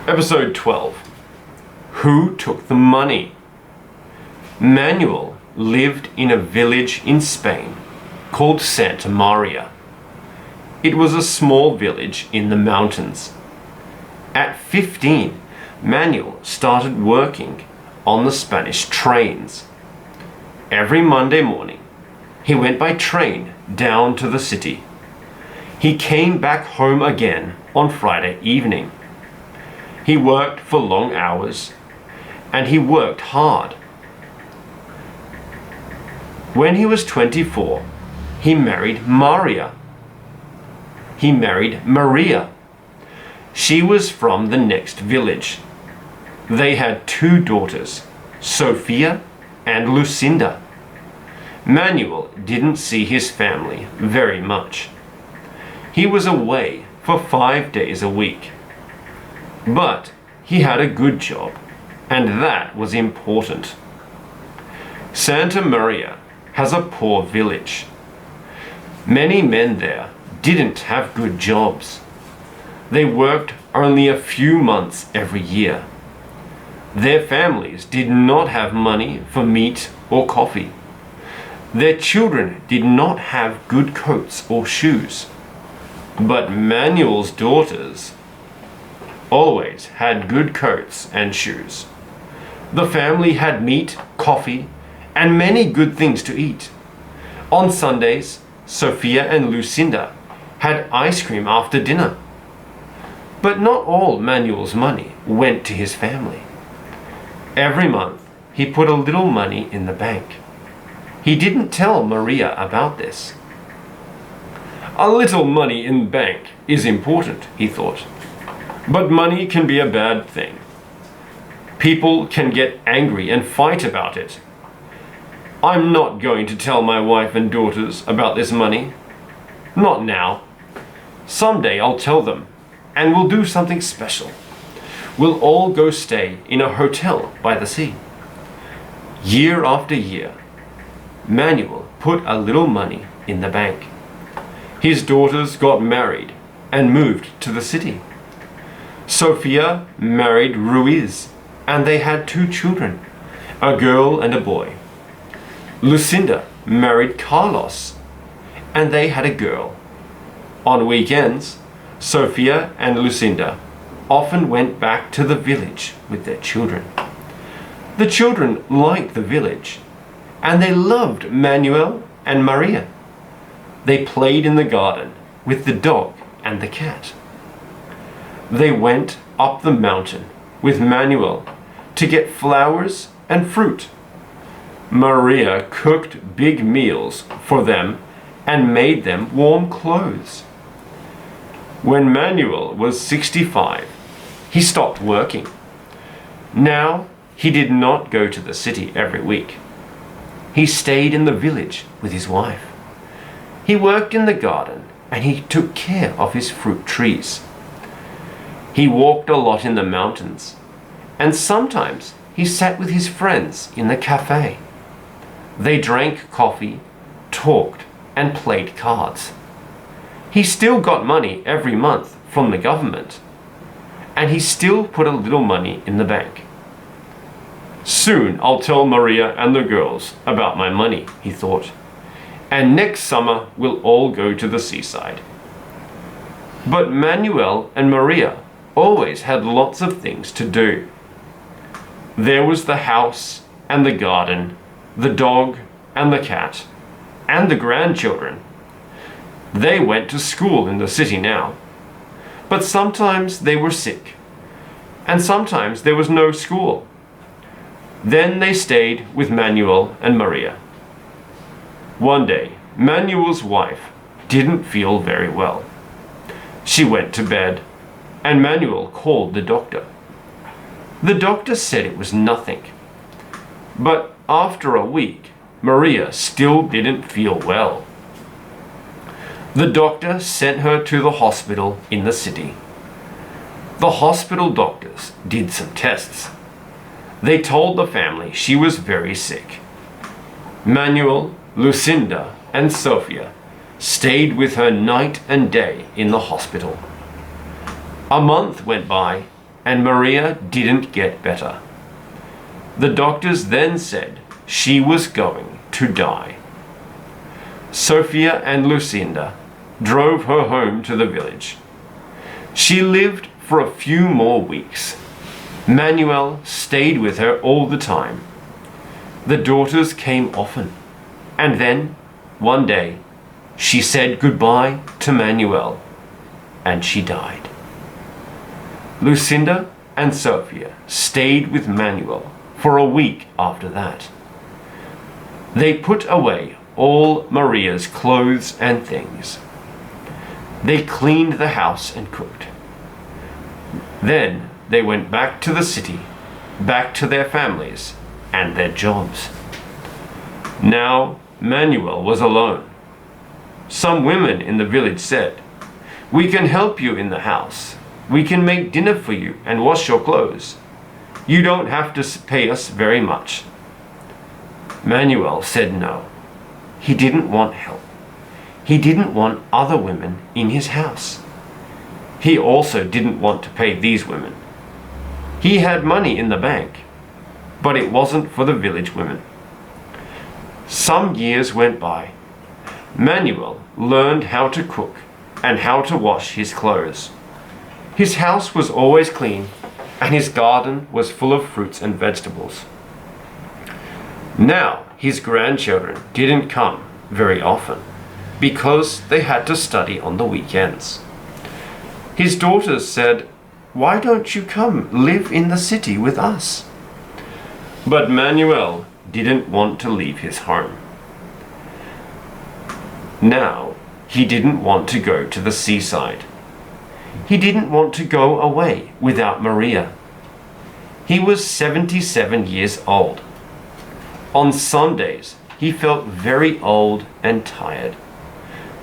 Episode 12. Who took the money? Manuel lived in a village in Spain called Santa Maria. It was a small village in the mountains. At 15, Manuel started working on the Spanish trains. Every Monday morning, he went by train down to the city. He came back home again on Friday evening. He worked for long hours, and he worked hard. When he was 24, he married Maria. He married Maria. She was from the next village. They had 2 daughters, Sophia and Lucinda. Manuel didn't see his family very much. He was away for 5 days a week. But he had a good job, and that was important. Santa Maria has a poor village. Many men there didn't have good jobs. They worked only a few months every year. Their families did not have money for meat or coffee. Their children did not have good coats or shoes. But Manuel's daughters always had good coats and shoes. The family had meat, coffee, and many good things to eat. On Sundays, Sophia and Lucinda had ice cream after dinner. But not all Manuel's money went to his family. Every month, he put a little money in the bank. He didn't tell Maria about this. A little money in bank is important, he thought. But money can be a bad thing. People can get angry and fight about it. I'm not going to tell my wife and daughters about this money. Not now. Someday I'll tell them, and we'll do something special. We'll all go stay in a hotel by the sea. Year after year, Manuel put a little money in the bank. His daughters got married and moved to the city. Sophia married Ruiz, and they had 2 children, a girl and a boy. Lucinda married Carlos, and they had a girl. On weekends, Sophia and Lucinda often went back to the village with their children. The children liked the village, and they loved Manuel and Maria. They played in the garden with the dog and the cat. They went up the mountain with Manuel to get flowers and fruit. Maria cooked big meals for them and made them warm clothes. When Manuel was 65, he stopped working. Now he did not go to the city every week. He stayed in the village with his wife. He worked in the garden and he took care of his fruit trees. He walked a lot in the mountains, and sometimes he sat with his friends in the cafe. They drank coffee, talked, and played cards. He still got money every month from the government, and he still put a little money in the bank. Soon I'll tell Maria and the girls about my money, he thought, and next summer we'll all go to the seaside. But Manuel and Maria always had lots of things to do. There was the house and the garden, the dog and the cat, and the grandchildren. They went to school in the city now, but sometimes they were sick, and sometimes there was no school. Then they stayed with Manuel and Maria. One day, Manuel's wife didn't feel very well. She went to bed, and Manuel called the doctor. The doctor said it was nothing. But after a week, Maria still didn't feel well. The doctor sent her to the hospital in the city. The hospital doctors did some tests. They told the family she was very sick. Manuel, Lucinda, and Sophia stayed with her night and day in the hospital. A month went by, and Maria didn't get better. The doctors then said she was going to die. Sophia and Lucinda drove her home to the village. She lived for a few more weeks. Manuel stayed with her all the time. The daughters came often, and then, one day, she said goodbye to Manuel, and she died. Lucinda and Sophia stayed with Manuel for a week after that. They put away all Maria's clothes and things. They cleaned the house and cooked. Then they went back to the city, back to their families and their jobs. Now Manuel was alone. Some women in the village said, "We can help you in the house. We can make dinner for you and wash your clothes. You don't have to pay us very much." Manuel said no. He didn't want help. He didn't want other women in his house. He also didn't want to pay these women. He had money in the bank, but it wasn't for the village women. Some years went by. Manuel learned how to cook and how to wash his clothes. His house was always clean, and his garden was full of fruits and vegetables. Now his grandchildren didn't come very often because they had to study on the weekends. His daughters said, "Why don't you come live in the city with us?" But Manuel didn't want to leave his home. Now he didn't want to go to the seaside. He didn't want to go away without Maria. He was 77 years old. On Sundays, he felt very old and tired.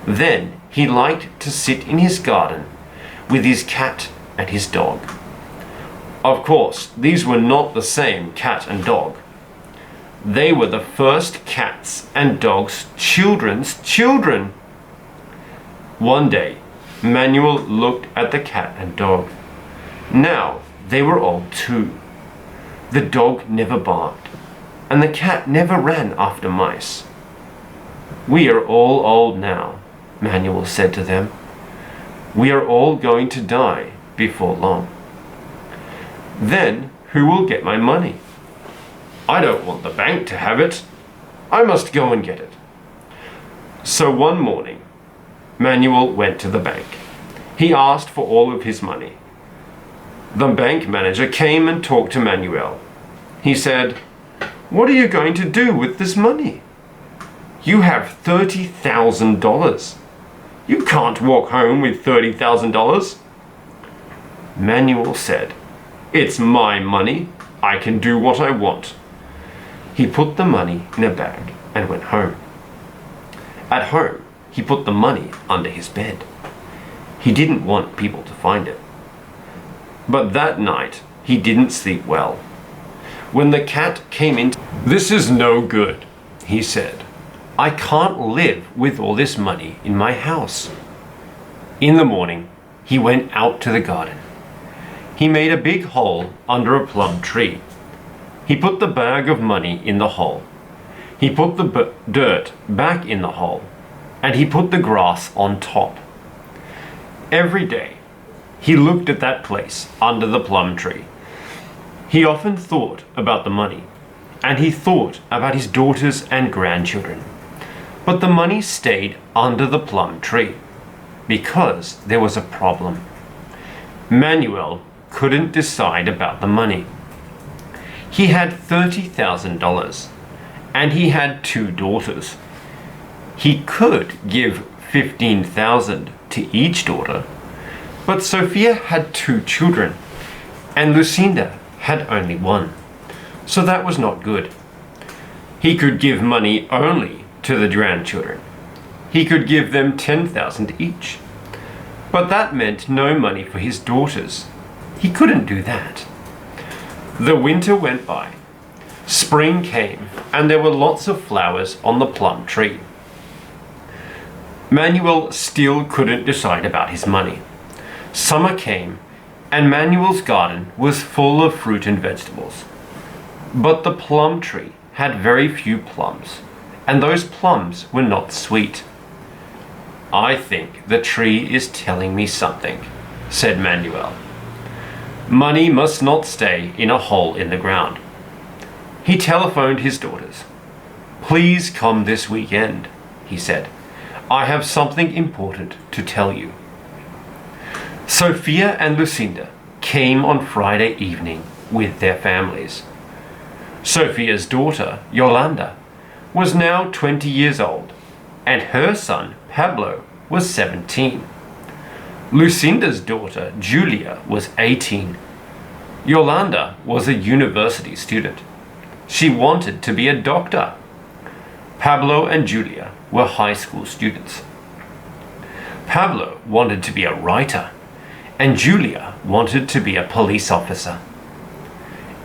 Then he liked to sit in his garden with his cat and his dog. Of course, these were not the same cat and dog. They were the first cats and dogs' children's children. One day, Manuel looked at the cat and dog. Now they were old too. The dog never barked, and the cat never ran after mice. "We are all old now," Manuel said to them. "We are all going to die before long. Then who will get my money? I don't want the bank to have it. I must go and get it." So one morning, Manuel went to the bank. He asked for all of his money. The bank manager came and talked to Manuel. He said, "What are you going to do with this money? You have $30,000. You can't walk home with $30,000. Manuel said, "It's my money. I can do what I want." He put the money in a bag and went home. At home, he put the money under his bed. He didn't want people to find it. But that night, he didn't sleep well. When the cat came in, "This is no good," he said. "I can't live with all this money in my house." In the morning, he went out to the garden. He made a big hole under a plum tree. He put the bag of money in the hole. He put the dirt back in the hole, and he put the grass on top. Every day, he looked at that place under the plum tree. He often thought about the money, and he thought about his daughters and grandchildren. But the money stayed under the plum tree because there was a problem. Manuel couldn't decide about the money. He had $30,000, and he had 2 daughters. He could give $15,000 to each daughter, but Sophia had 2 children, and Lucinda had only 1, so that was not good. He could give money only to the grandchildren. He could give them $10,000 each, but that meant no money for his daughters. He couldn't do that. The winter went by. Spring came, and there were lots of flowers on the plum tree. Manuel still couldn't decide about his money. Summer came, and Manuel's garden was full of fruit and vegetables. But the plum tree had very few plums, and those plums were not sweet. "I think the tree is telling me something," said Manuel. "Money must not stay in a hole in the ground." He telephoned his daughters. "Please come this weekend," he said. "I have something important to tell you." Sophia and Lucinda came on Friday evening with their families. Sophia's daughter, Yolanda, was now 20 years old, and her son, Pablo, was 17. Lucinda's daughter, Julia, was 18. Yolanda was a university student. She wanted to be a doctor. Pablo and Julia were high school students. Pablo wanted to be a writer, and Julia wanted to be a police officer.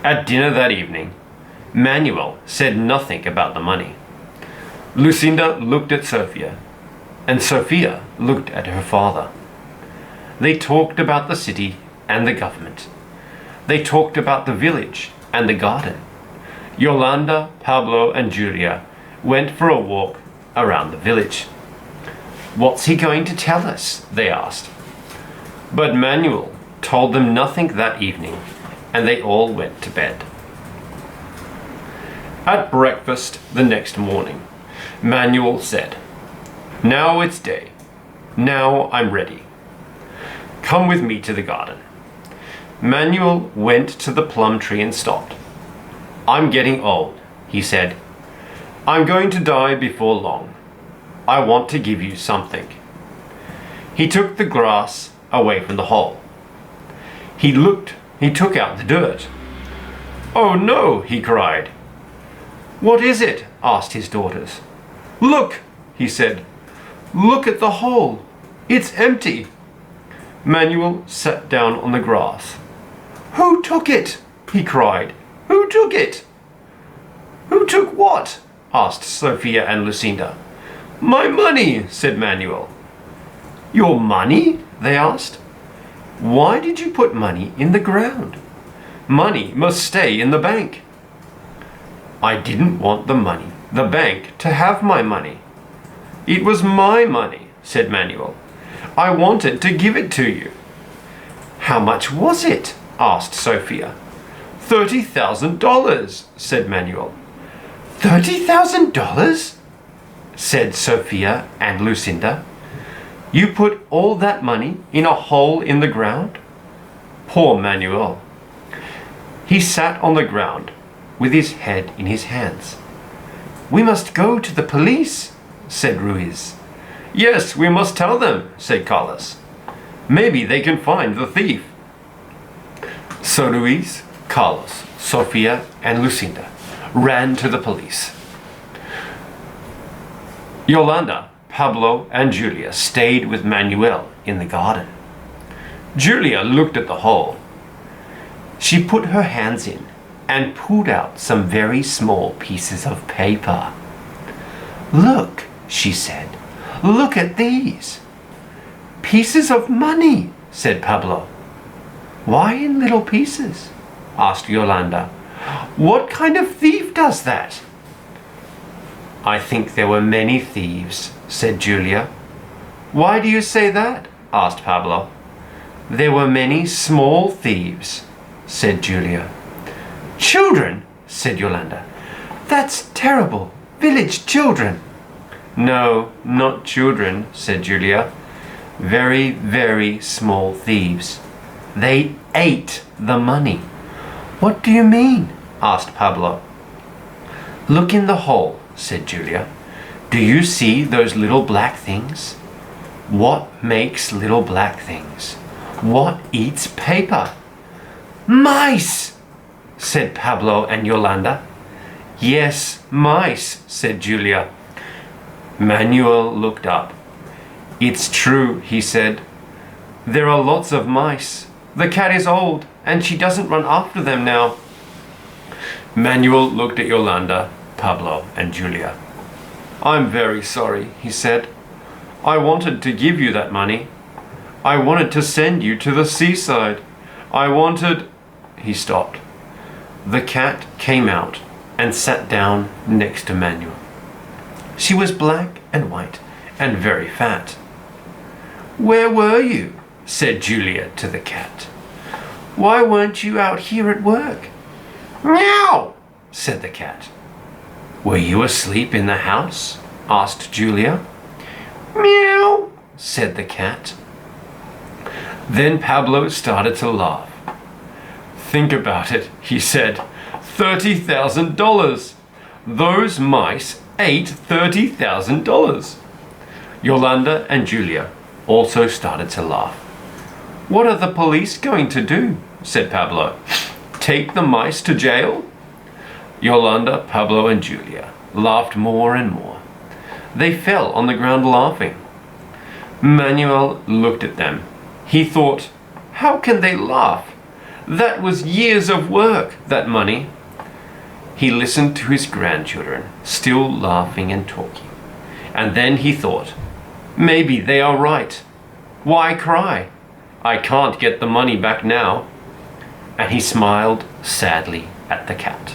At dinner that evening, Manuel said nothing about the money. Lucinda looked at Sophia, and Sophia looked at her father. They talked about the city and the government. They talked about the village and the garden. Yolanda, Pablo, and Julia went for a walk around the village. "What's he going to tell us?" they asked. But Manuel told them nothing that evening, and they all went to bed. At breakfast the next morning, Manuel said, "Now it's day. Now I'm ready. Come with me to the garden." Manuel went to the plum tree and stopped. "I'm getting old," he said. "I'm going to die before long. I want to give you something." He took the grass away from the hole. He took out the dirt. "Oh no," he cried. "What is it?" asked his daughters. "Look," he said. "Look at the hole. It's empty." Manuel sat down on the grass. "Who took it?" he cried. "Who took it?" "Who took what?" asked Sophia and Lucinda. "My money," said Manuel. "Your money?" they asked. "Why did you put money in the ground? Money must stay in the bank." "I didn't want the bank to have my money. It was my money," said Manuel. "I wanted to give it to you." "How much was it?" asked Sophia. $30,000, said Manuel. $30,000? said Sophia and Lucinda. You put all that money in a hole in the ground? Poor Manuel. He sat on the ground with his head in his hands. We must go to the police, said Ruiz. Yes, we must tell them, said Carlos. Maybe they can find the thief. So Ruiz, Carlos, Sofia, and Lucinda ran to the police. Yolanda, Pablo, and Julia stayed with Manuel in the garden. Julia looked at the hole. She put her hands in and pulled out some very small pieces of paper. Look, she said, look at these. Pieces of money, said Pablo. Why in little pieces? Asked Yolanda. What kind of thief does that? I think there were many thieves, said Julia. Why do you say that? Asked Pablo. There were many small thieves, said Julia. Children, said Yolanda. That's terrible. Village children. No, not children, said Julia. Very, very small thieves. They ate the money. What do you mean? Asked Pablo. Look in the hole, said Julia. Do you see those little black things? What makes little black things? What eats paper? Mice, said Pablo and Yolanda. Yes, mice, said Julia. Manuel looked up. It's true, he said. There are lots of mice. The cat is old, and she doesn't run after them now. Manuel looked at Yolanda, Pablo, and Julia. I'm very sorry, he said. I wanted to give you that money. I wanted to send you to the seaside. I wanted... He stopped. The cat came out and sat down next to Manuel. She was black and white and very fat. "Where were you?" said Julia to the cat. "Why weren't you out here at work?" "Meow," said the cat. "Were you asleep in the house?" asked Julia. "Meow," said the cat. Then Pablo started to laugh. "Think about it," he said. $30,000. Those mice ate $30,000. Yolanda and Julia also started to laugh. "What are the police going to do?" said Pablo. "Take the mice to jail?" Yolanda, Pablo, and Julia laughed more and more. They fell on the ground laughing. Manuel looked at them. He thought, how can they laugh? That was years of work, that money. He listened to his grandchildren, still laughing and talking. And then he thought, maybe they are right. Why cry? I can't get the money back now. And he smiled sadly at the cat.